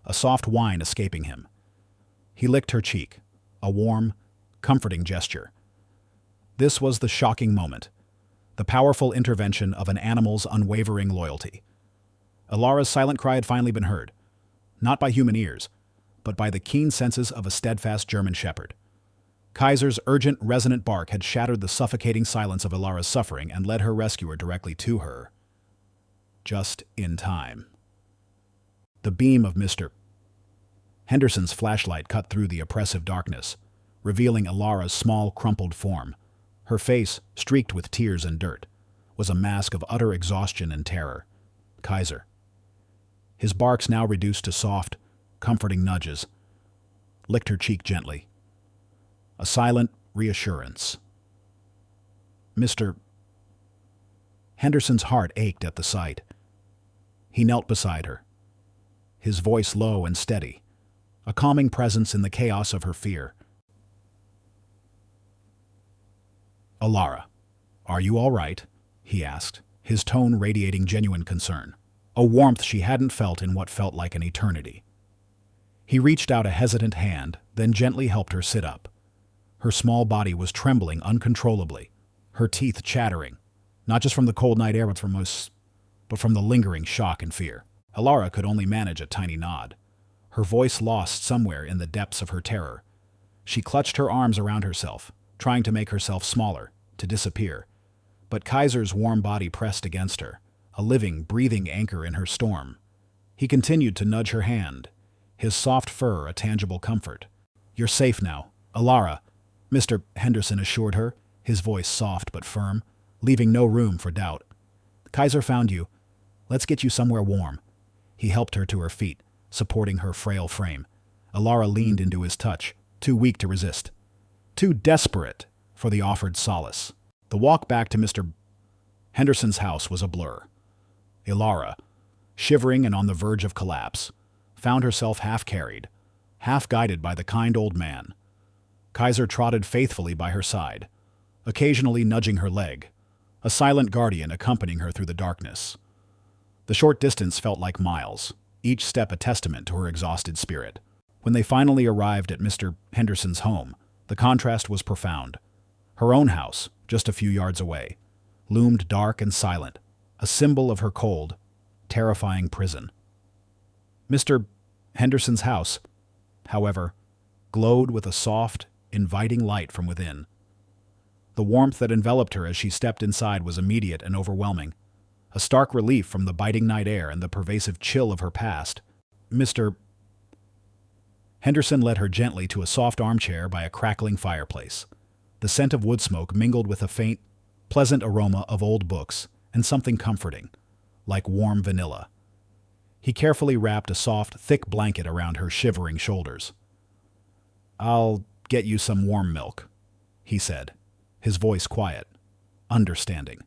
a soft whine escaping him. He licked her cheek, a warm, comforting gesture. This was the shocking moment, the powerful intervention of an animal's unwavering loyalty. Ilara's silent cry had finally been heard, not by human ears, but by the keen senses of a steadfast German shepherd. Kaiser's urgent, resonant bark had shattered the suffocating silence of Ilara's suffering and led her rescuer directly to her. Just in time. The beam of Mr. Henderson's flashlight cut through the oppressive darkness, revealing Ilara's small, crumpled form. Her face, streaked with tears and dirt, was a mask of utter exhaustion and terror. Kaiser. His barks now reduced to soft, comforting nudges, licked her cheek gently. A silent reassurance. Mr. Henderson's heart ached at the sight. He knelt beside her, his voice low and steady, a calming presence in the chaos of her fear. "Ilara, are you all right?" he asked, his tone radiating genuine concern, a warmth she hadn't felt in what felt like an eternity. He reached out a hesitant hand, then gently helped her sit up. Her small body was trembling uncontrollably, her teeth chattering, not just from the cold night air but from the lingering shock and fear. Ilara could only manage a tiny nod, her voice lost somewhere in the depths of her terror. She clutched her arms around herself, trying to make herself smaller, to disappear. But Kaiser's warm body pressed against her, a living, breathing anchor in her storm. He continued to nudge her hand, his soft fur a tangible comfort. "You're safe now, Ilara," Mr. Henderson assured her, his voice soft but firm, leaving no room for doubt. "Kaiser found you. Let's get you somewhere warm." He helped her to her feet, supporting her frail frame. Ilara leaned into his touch, too weak to resist, too desperate for the offered solace. The walk back to Mr. Henderson's house was a blur. Ilara, shivering and on the verge of collapse, found herself half carried, half guided by the kind old man. Kaiser trotted faithfully by her side, occasionally nudging her leg, a silent guardian accompanying her through the darkness. The short distance felt like miles, each step a testament to her exhausted spirit. When they finally arrived at Mr. Henderson's home, the contrast was profound. Her own house, just a few yards away, loomed dark and silent, a symbol of her cold, terrifying prison. Mr. Henderson's house, however, glowed with a soft, inviting light from within. The warmth that enveloped her as she stepped inside was immediate and overwhelming, a stark relief from the biting night air and the pervasive chill of her past. Mr. Henderson led her gently to a soft armchair by a crackling fireplace. The scent of wood smoke mingled with a faint, pleasant aroma of old books and something comforting, like warm vanilla. He carefully wrapped a soft, thick blanket around her shivering shoulders. "I'll get you some warm milk," he said, his voice quiet, understanding.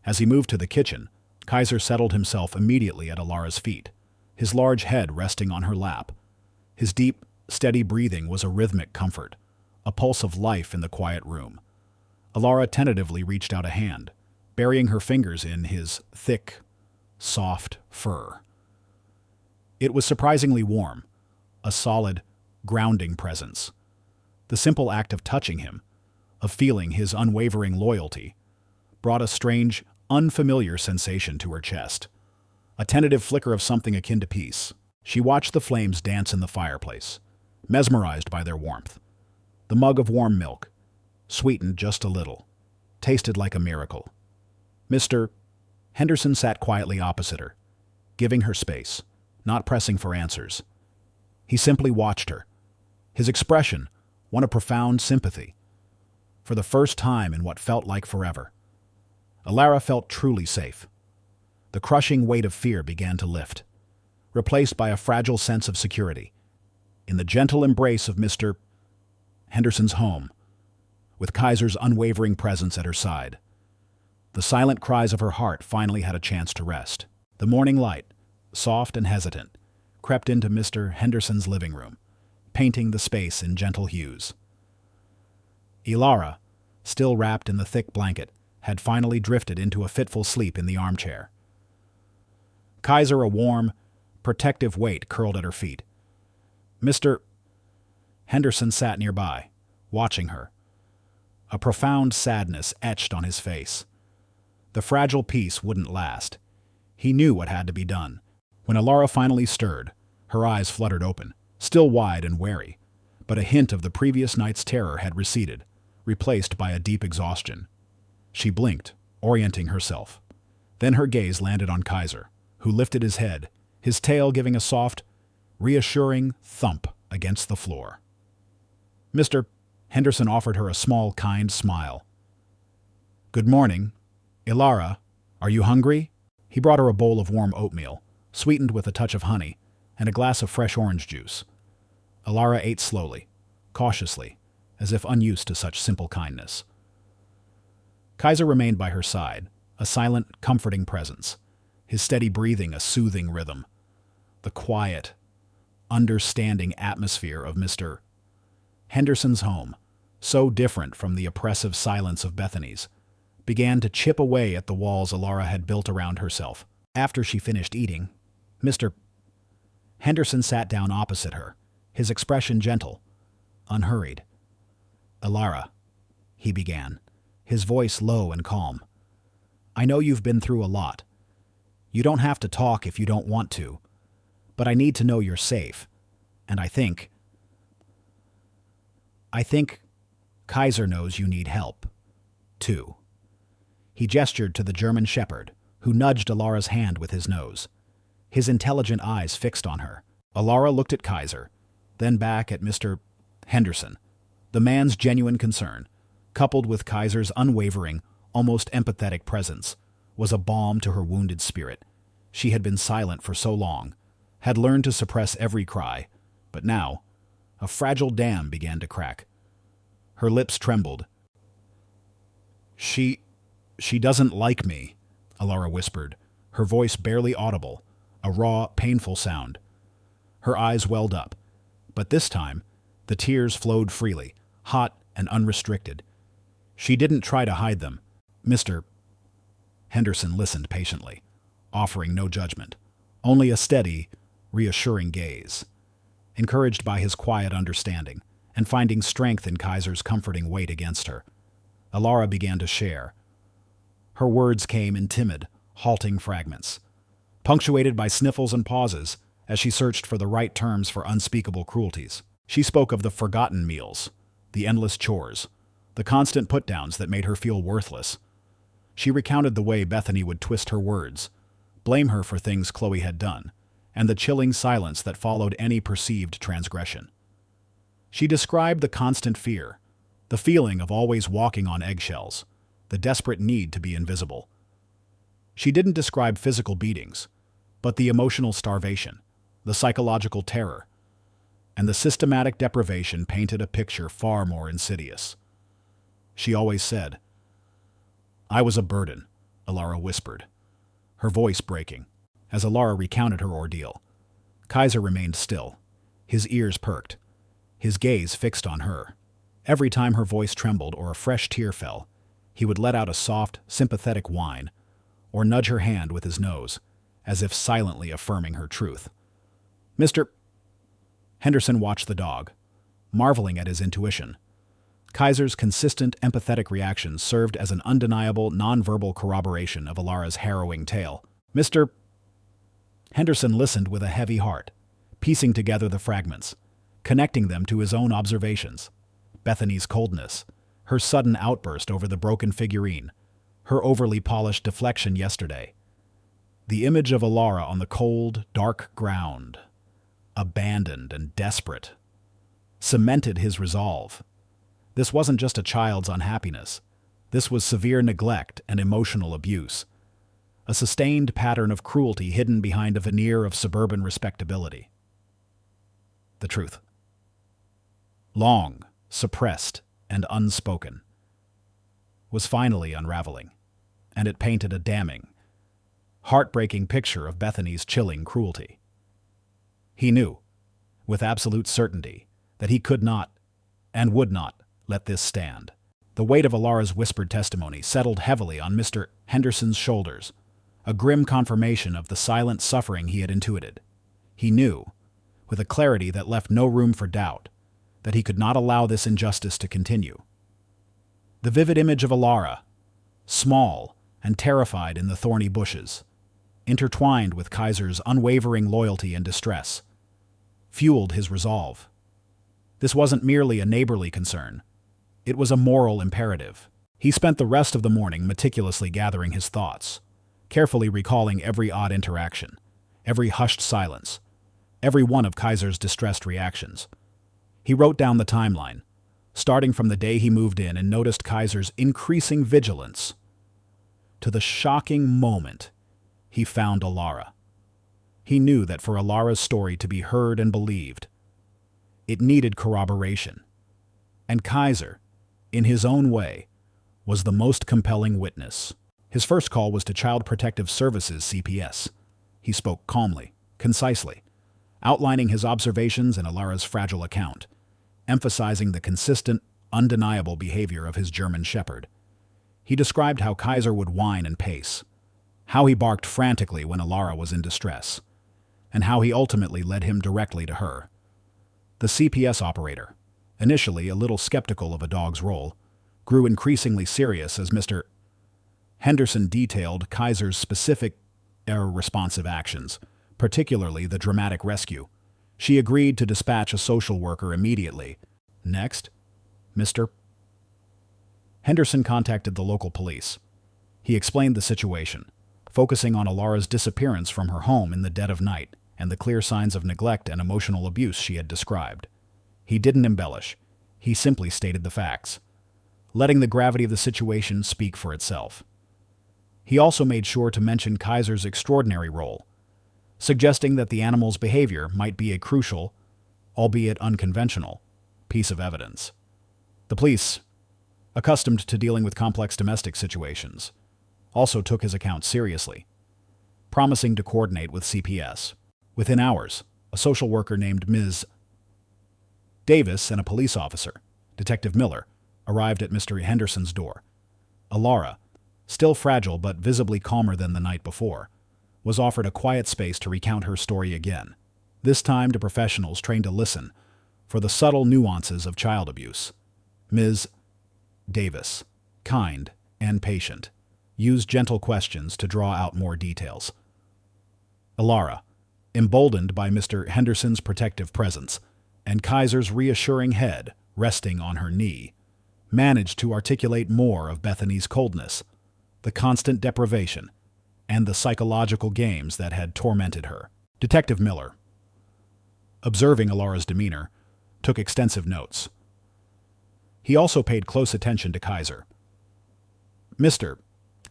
As he moved to the kitchen, Kaiser settled himself immediately at Ilara's feet, his large head resting on her lap. His deep, steady breathing was a rhythmic comfort, a pulse of life in the quiet room. Ilara tentatively reached out a hand, burying her fingers in his thick, soft fur. It was surprisingly warm, a solid, grounding presence. The simple act of touching him, of feeling his unwavering loyalty, brought a strange, unfamiliar sensation to her chest, a tentative flicker of something akin to peace. She watched the flames dance in the fireplace, mesmerized by their warmth. The mug of warm milk, sweetened just a little, tasted like a miracle. Mr. Henderson sat quietly opposite her, giving her space, not pressing for answers. He simply watched her, his expression one of profound sympathy. For the first time in what felt like forever, Ilara felt truly safe. The crushing weight of fear began to lift, replaced by a fragile sense of security. In the gentle embrace of Mr. Henderson's home, with Kaiser's unwavering presence at her side, the silent cries of her heart finally had a chance to rest. The morning light, soft and hesitant, crept into Mr. Henderson's living room, painting the space in gentle hues. Ilara, still wrapped in the thick blanket, had finally drifted into a fitful sleep in the armchair. Kaiser, a warm, protective weight curled at her feet. Mr. Henderson sat nearby, watching her. A profound sadness etched on his face. The fragile peace wouldn't last. He knew what had to be done. When Alara finally stirred, her eyes fluttered open, still wide and wary, but a hint of the previous night's terror had receded, replaced by a deep exhaustion. She blinked, orienting herself. Then her gaze landed on Kaiser, who lifted his head, his tail giving a soft, reassuring thump against the floor. Mr. Henderson offered her a small, kind smile. "Good morning. Alara, are you hungry?" He brought her a bowl of warm oatmeal, sweetened with a touch of honey, and a glass of fresh orange juice. Alara ate slowly, cautiously, as if unused to such simple kindness. Kaiser remained by her side, a silent, comforting presence, his steady breathing a soothing rhythm. The quiet, understanding atmosphere of Mr. Henderson's home, so different from the oppressive silence of Bethany's, began to chip away at the walls Alara had built around herself. After she finished eating, Mr. Henderson sat down opposite her, his expression gentle, unhurried. "Alara," he began, his voice low and calm. "I know you've been through a lot. You don't have to talk if you don't want to, but I need to know you're safe, and I think Kaiser knows you need help, too." He gestured to the German shepherd, who nudged Alara's hand with his nose, his intelligent eyes fixed on her. Alara looked at Kaiser, then back at Mr. Henderson. The man's genuine concern, coupled with Kaiser's unwavering, almost empathetic presence, was a balm to her wounded spirit. She had been silent for so long, had learned to suppress every cry, but now, a fragile dam began to crack. Her lips trembled. She doesn't like me," Alara whispered, her voice barely audible, a raw, painful sound. Her eyes welled up, but this time, the tears flowed freely, hot and unrestricted. She didn't try to hide them. Mr. Henderson listened patiently, offering no judgment, only a steady, reassuring gaze. Encouraged by his quiet understanding, and finding strength in Kaiser's comforting weight against her, Alara began to share. Her words came in timid, halting fragments, punctuated by sniffles and pauses as she searched for the right terms for unspeakable cruelties. She spoke of the forgotten meals, the endless chores, the constant put-downs that made her feel worthless. She recounted the way Bethany would twist her words, blame her for things Chloe had done, and the chilling silence that followed any perceived transgression. She described the constant fear, the feeling of always walking on eggshells, the desperate need to be invisible. She didn't describe physical beatings, but the emotional starvation, the psychological terror, and the systematic deprivation painted a picture far more insidious. She always said, "I was a burden," Alara whispered, her voice breaking, as Alara recounted her ordeal. Kaiser remained still, his ears perked, his gaze fixed on her. Every time her voice trembled or a fresh tear fell, he would let out a soft, sympathetic whine, or nudge her hand with his nose, as if silently affirming her truth. Mr. Henderson watched the dog, marveling at his intuition. Kaiser's consistent, empathetic reactions served as an undeniable, nonverbal corroboration of Alara's harrowing tale. Mr. Henderson listened with a heavy heart, piecing together the fragments, connecting them to his own observations. Bethany's coldness, her sudden outburst over the broken figurine, her overly polished deflection yesterday. The image of Alara on the cold, dark ground, abandoned and desperate, cemented his resolve. This wasn't just a child's unhappiness. This was severe neglect and emotional abuse, a sustained pattern of cruelty hidden behind a veneer of suburban respectability. The truth, long suppressed and unspoken, was finally unraveling, and it painted a damning, heartbreaking picture of Bethany's chilling cruelty. He knew, with absolute certainty, that he could not and would not let this stand. The weight of Alara's whispered testimony settled heavily on Mr. Henderson's shoulders, a grim confirmation of the silent suffering he had intuited. He knew, with a clarity that left no room for doubt, that he could not allow this injustice to continue. The vivid image of Alara, small and terrified in the thorny bushes, intertwined with Kaiser's unwavering loyalty and distress, fueled his resolve. This wasn't merely a neighborly concern. It was a moral imperative. He spent the rest of the morning meticulously gathering his thoughts, carefully recalling every odd interaction, every hushed silence, every one of Kaiser's distressed reactions. He wrote down the timeline, starting from the day he moved in and noticed Kaiser's increasing vigilance, to the shocking moment he found Alara. He knew that for Alara's story to be heard and believed, it needed corroboration. And Kaiser, in his own way, was the most compelling witness. His first call was to Child Protective Services CPS. He spoke calmly, concisely, outlining his observations in Alara's fragile account, emphasizing the consistent, undeniable behavior of his German shepherd. He described how Kaiser would whine and pace, how he barked frantically when Alara was in distress, and how he ultimately led him directly to her. The CPS operator, initially a little skeptical of a dog's role, grew increasingly serious as Mr. Henderson detailed Kaiser's specific error-responsive actions, particularly the dramatic rescue. She agreed to dispatch a social worker immediately. Next, Mr. Henderson contacted the local police. He explained the situation, focusing on Alara's disappearance from her home in the dead of night and the clear signs of neglect and emotional abuse she had described. He didn't embellish. He simply stated the facts, letting the gravity of the situation speak for itself. He also made sure to mention Kaiser's extraordinary role, suggesting that the animal's behavior might be a crucial, albeit unconventional, piece of evidence. The police, accustomed to dealing with complex domestic situations, also took his account seriously, promising to coordinate with CPS. Within hours, a social worker named Ms. Davis and a police officer, Detective Miller, arrived at Mr. Henderson's door. Alara, still fragile but visibly calmer than the night before, was offered a quiet space to recount her story again, this time to professionals trained to listen for the subtle nuances of child abuse. Ms. Davis, kind and patient, used gentle questions to draw out more details. Alara, emboldened by Mr. Henderson's protective presence and Kaiser's reassuring head resting on her knee, managed to articulate more of Bethany's coldness, the constant deprivation, and the psychological games that had tormented her. Detective Miller, observing Alara's demeanor, took extensive notes. He also paid close attention to Kaiser. Mr.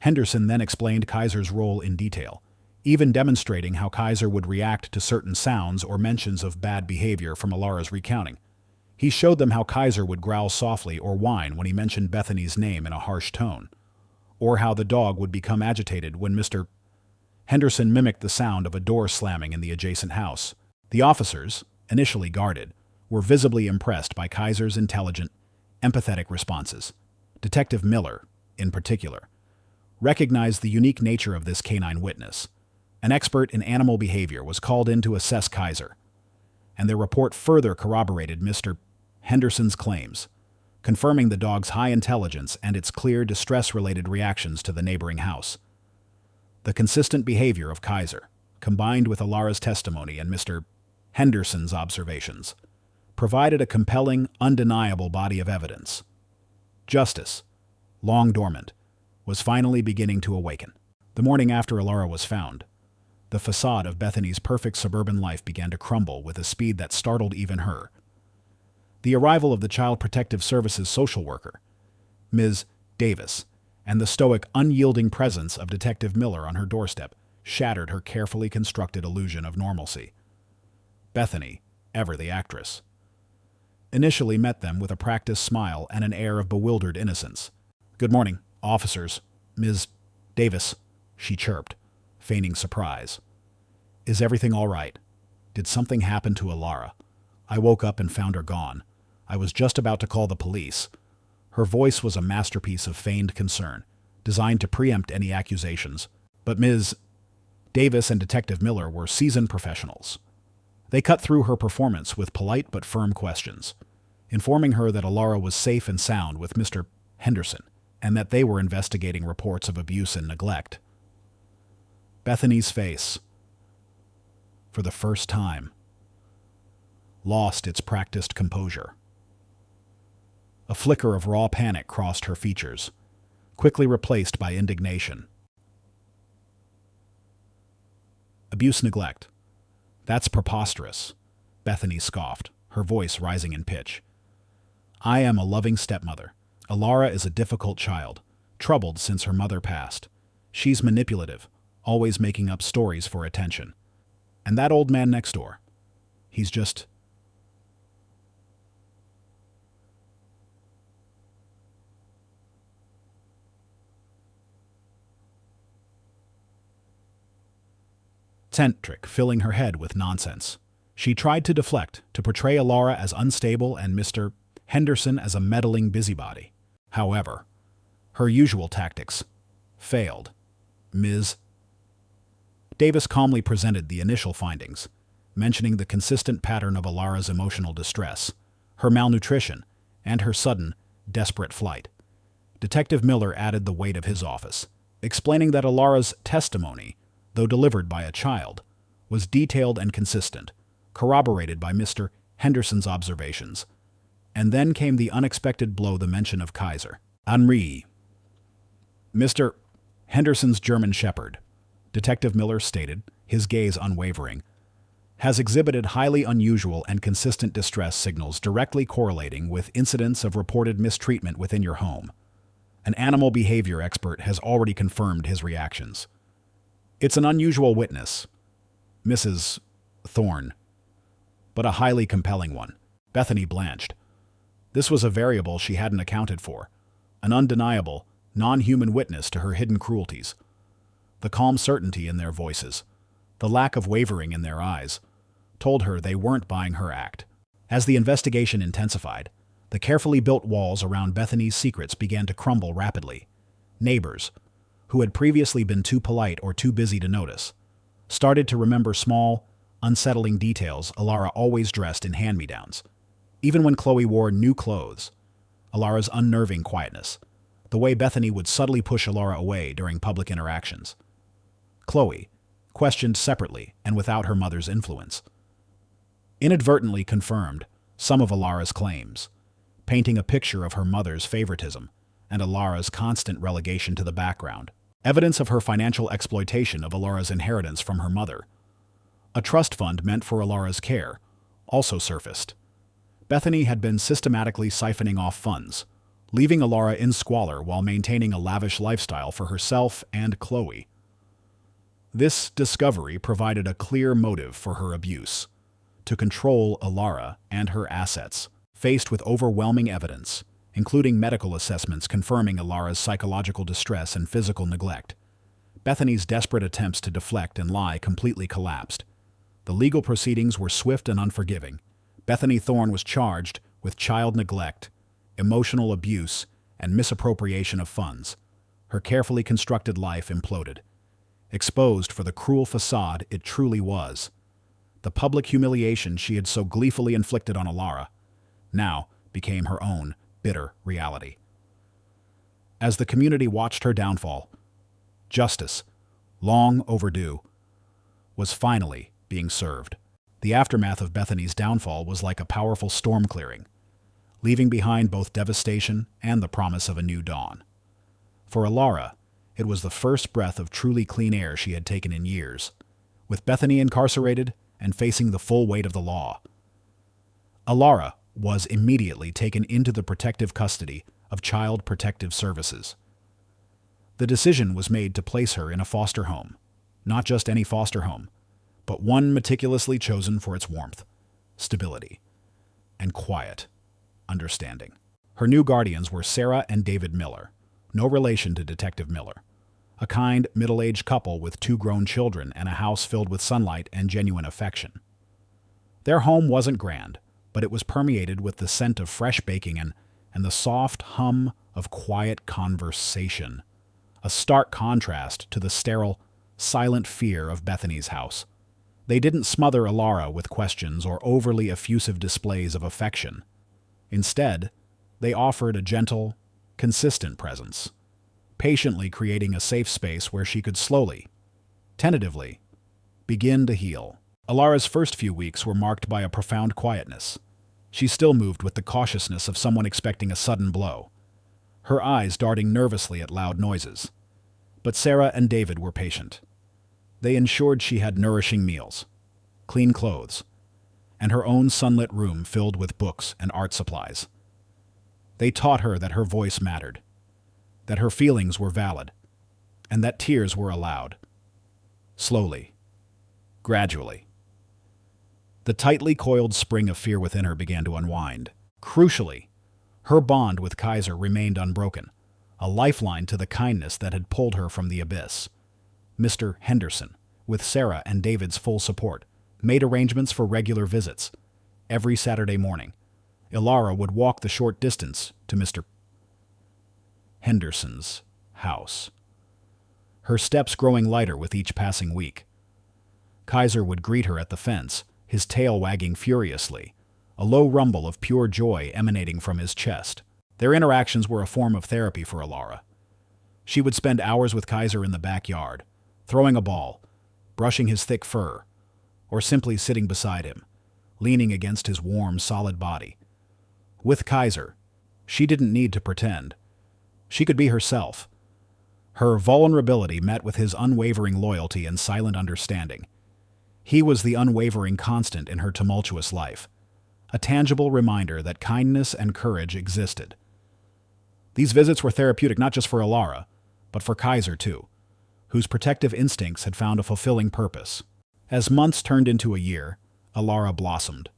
Henderson then explained Kaiser's role in detail, even demonstrating how Kaiser would react to certain sounds or mentions of bad behavior from Alara's recounting. He showed them how Kaiser would growl softly or whine when he mentioned Bethany's name in a harsh tone, or how the dog would become agitated when Mr. Henderson mimicked the sound of a door slamming in the adjacent house. The officers, initially guarded, were visibly impressed by Kaiser's intelligent, empathetic responses. Detective Miller, in particular, recognized the unique nature of this canine witness. An expert in animal behavior was called in to assess Kaiser, and their report further corroborated Mr. Henderson's claims, confirming the dog's high intelligence and its clear distress-related reactions to the neighboring house. The consistent behavior of Kaiser, combined with Alara's testimony and Mr. Henderson's observations, provided a compelling, undeniable body of evidence. Justice, long dormant, was finally beginning to awaken. The morning after Alara was found, the facade of Bethany's perfect suburban life began to crumble with a speed that startled even her. The arrival of the Child Protective Services social worker, Ms. Davis, and the stoic, unyielding presence of Detective Miller on her doorstep shattered her carefully constructed illusion of normalcy. Bethany, ever the actress, initially met them with a practiced smile and an air of bewildered innocence. "Good morning, officers, Ms. Davis," she chirped, feigning surprise. "Is everything all right? Did something happen to Alara? I woke up and found her gone. I was just about to call the police." Her voice was a masterpiece of feigned concern, designed to preempt any accusations. But Ms. Davis and Detective Miller were seasoned professionals. They cut through her performance with polite but firm questions, informing her that Alara was safe and sound with Mr. Henderson, and that they were investigating reports of abuse and neglect. Bethany's face, for the first time, lost its practiced composure. A flicker of raw panic crossed her features, quickly replaced by indignation. Abuse, neglect. That's preposterous, Bethany scoffed, her voice rising in pitch. I am a loving stepmother. Alara is a difficult child, troubled since her mother passed. She's manipulative, always making up stories for attention. And that old man next door, he's just... Eccentric, filling her head with nonsense. She tried to deflect, to portray Alara as unstable and Mr. Henderson as a meddling busybody. However, her usual tactics failed. Ms. Davis calmly presented the initial findings, mentioning the consistent pattern of Alara's emotional distress, her malnutrition, and her sudden, desperate flight. Detective Miller added the weight of his office, explaining that Alara's testimony, though delivered by a child, was detailed and consistent, corroborated by Mr. Henderson's observations. And then came the unexpected blow, the mention of Kaiser. Henri. Mr. Henderson's German Shepherd, Detective Miller stated, his gaze unwavering, has exhibited highly unusual and consistent distress signals directly correlating with incidents of reported mistreatment within your home. An animal behavior expert has already confirmed his reactions. It's an unusual witness, Mrs. Thorne, but a highly compelling one. Bethany blanched. This was a variable she hadn't accounted for, an undeniable, non-human witness to her hidden cruelties. The calm certainty in their voices, the lack of wavering in their eyes, told her they weren't buying her act. As the investigation intensified, the carefully built walls around Bethany's secrets began to crumble rapidly. Neighbors, who had previously been too polite or too busy to notice, started to remember small, unsettling details. Alara always dressed in hand-me-downs, even when Chloe wore new clothes. Alara's unnerving quietness, the way Bethany would subtly push Alara away during public interactions. Chloe, questioned separately and without her mother's influence, inadvertently confirmed some of Alara's claims, painting a picture of her mother's favoritism and Alara's constant relegation to the background. Evidence of her financial exploitation of Alara's inheritance from her mother, a trust fund meant for Alara's care, also surfaced. Bethany had been systematically siphoning off funds, leaving Alara in squalor while maintaining a lavish lifestyle for herself and Chloe. This discovery provided a clear motive for her abuse, to control Alara and her assets. Faced with overwhelming evidence, including medical assessments confirming Alara's psychological distress and physical neglect, Bethany's desperate attempts to deflect and lie completely collapsed. The legal proceedings were swift and unforgiving. Bethany Thorne was charged with child neglect, emotional abuse, and misappropriation of funds. Her carefully constructed life imploded, exposed for the cruel facade it truly was. The public humiliation she had so gleefully inflicted on Alara now became her own bitter reality. As the community watched her downfall, justice, long overdue, was finally being served. The aftermath of Bethany's downfall was like a powerful storm clearing, leaving behind both devastation and the promise of a new dawn. For Alara, it was the first breath of truly clean air she had taken in years. With Bethany incarcerated and facing the full weight of the law, Alara was immediately taken into the protective custody of Child Protective Services. The decision was made to place her in a foster home, not just any foster home, but one meticulously chosen for its warmth, stability, and quiet understanding. Her new guardians were Sarah and David Miller, no relation to Detective Miller, a kind, middle-aged couple with 2 grown children and a house filled with sunlight and genuine affection. Their home wasn't grand, but it was permeated with the scent of fresh baking and the soft hum of quiet conversation, a stark contrast to the sterile, silent fear of Bethany's house. They didn't smother Alara with questions or overly effusive displays of affection. Instead, they offered a gentle, consistent presence, patiently creating a safe space where she could slowly, tentatively, begin to heal. Alara's first few weeks were marked by a profound quietness. She still moved with the cautiousness of someone expecting a sudden blow, her eyes darting nervously at loud noises. But Sarah and David were patient. They ensured she had nourishing meals, clean clothes, and her own sunlit room filled with books and art supplies. They taught her that her voice mattered, that her feelings were valid, and that tears were allowed. Slowly, gradually, the tightly coiled spring of fear within her began to unwind. Crucially, her bond with Kaiser remained unbroken, a lifeline to the kindness that had pulled her from the abyss. Mr. Henderson, with Sarah and David's full support, made arrangements for regular visits. Every Saturday morning, Alara would walk the short distance to Mr. Henderson's house, her steps growing lighter with each passing week. Kaiser would greet her at the fence, his tail wagging furiously, a low rumble of pure joy emanating from his chest. Their interactions were a form of therapy for Alara. She would spend hours with Kaiser in the backyard, throwing a ball, brushing his thick fur, or simply sitting beside him, leaning against his warm, solid body. With Kaiser, she didn't need to pretend. She could be herself. Her vulnerability met with his unwavering loyalty and silent understanding. He was the unwavering constant in her tumultuous life, a tangible reminder that kindness and courage existed. These visits were therapeutic not just for Alara, but for Kaiser too, whose protective instincts had found a fulfilling purpose. As months turned into a year, Alara blossomed.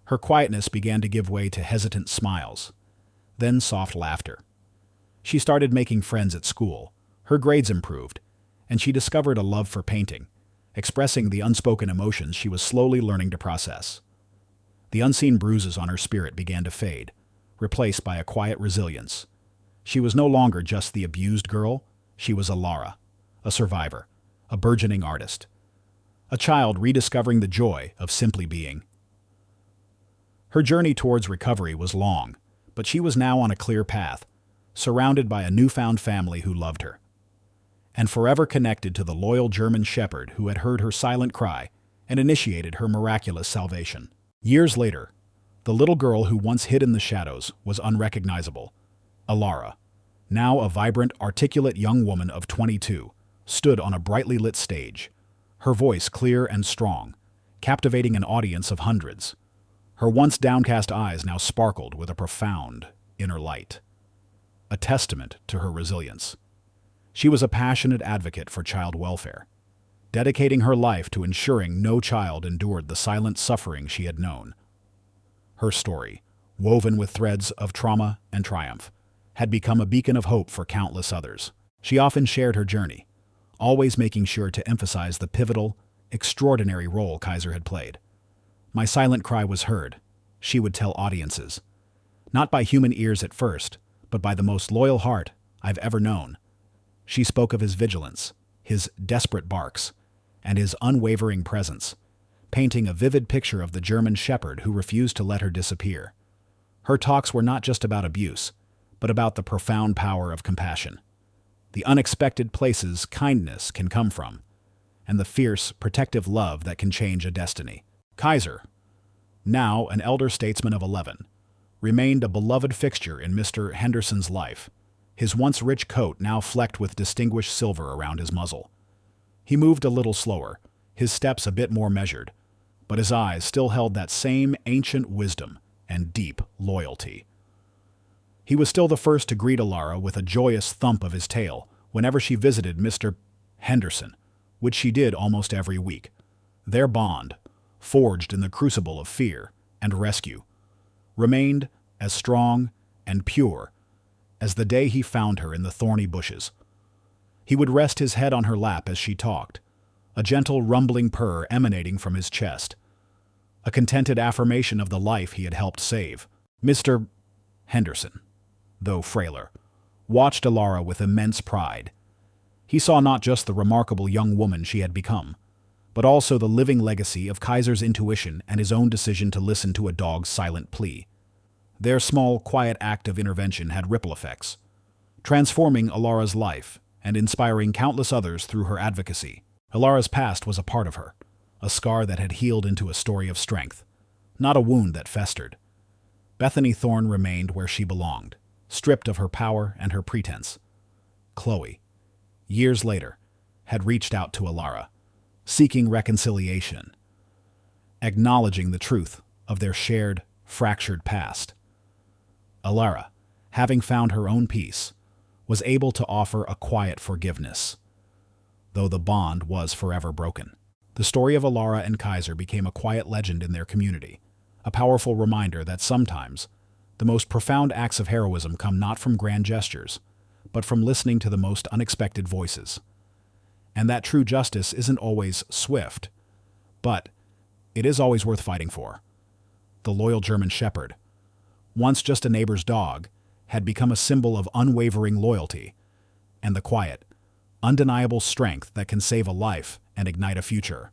Her quietness began to give way to hesitant smiles, then soft laughter. She started making friends at school, her grades improved, and she discovered a love for painting, expressing the unspoken emotions she was slowly learning to process. The unseen bruises on her spirit began to fade, replaced by a quiet resilience. She was no longer just the abused girl, she was Alara, a survivor, a burgeoning artist, a child rediscovering the joy of simply being. Her journey towards recovery was long, but she was now on a clear path, surrounded by a newfound family who loved her, and forever connected to the loyal German shepherd who had heard her silent cry and initiated her miraculous salvation. Years later, the little girl who once hid in the shadows was unrecognizable. Alara, now a vibrant, articulate young woman of 22, stood on a brightly lit stage, her voice clear and strong, captivating an audience of hundreds. Her once downcast eyes now sparkled with a profound inner light, a testament to her resilience. She was a passionate advocate for child welfare, dedicating her life to ensuring no child endured the silent suffering she had known. Her story, woven with threads of trauma and triumph, had become a beacon of hope for countless others. She often shared her journey, always making sure to emphasize the pivotal, extraordinary role Kaiser had played. "My silent cry was heard," she would tell audiences, "not by human ears at first, but by the most loyal heart I've ever known." She spoke of his vigilance, his desperate barks, and his unwavering presence, painting a vivid picture of the German shepherd who refused to let her disappear. Her talks were not just about abuse, but about the profound power of compassion, the unexpected places kindness can come from, and the fierce, protective love that can change a destiny. Kaiser, now an elder statesman of 11, remained a beloved fixture in Mr. Henderson's life, his once rich coat now flecked with distinguished silver around his muzzle. He moved a little slower, his steps a bit more measured, but his eyes still held that same ancient wisdom and deep loyalty. He was still the first to greet Alara with a joyous thump of his tail whenever she visited Mr. Henderson, which she did almost every week. Their bond, forged in the crucible of fear and rescue, remained as strong and pure as the day he found her in the thorny bushes. He would rest his head on her lap as she talked, a gentle rumbling purr emanating from his chest, a contented affirmation of the life he had helped save. Mr. Henderson, though frailer, watched Alara with immense pride. He saw not just the remarkable young woman she had become, but also the living legacy of Kaiser's intuition and his own decision to listen to a dog's silent plea. Their small, quiet act of intervention had ripple effects, transforming Alara's life and inspiring countless others through her advocacy. Alara's past was a part of her, a scar that had healed into a story of strength, not a wound that festered. Bethany Thorne remained where she belonged, stripped of her power and her pretense. Chloe, years later, had reached out to Alara, seeking reconciliation, acknowledging the truth of their shared, fractured past. Alara, having found her own peace, was able to offer a quiet forgiveness, though the bond was forever broken. The story of Alara and Kaiser became a quiet legend in their community, a powerful reminder that sometimes the most profound acts of heroism come not from grand gestures, but from listening to the most unexpected voices. And that true justice isn't always swift, but it is always worth fighting for. The loyal German Shepherd, once just a neighbor's dog, had become a symbol of unwavering loyalty and the quiet, undeniable strength that can save a life and ignite a future.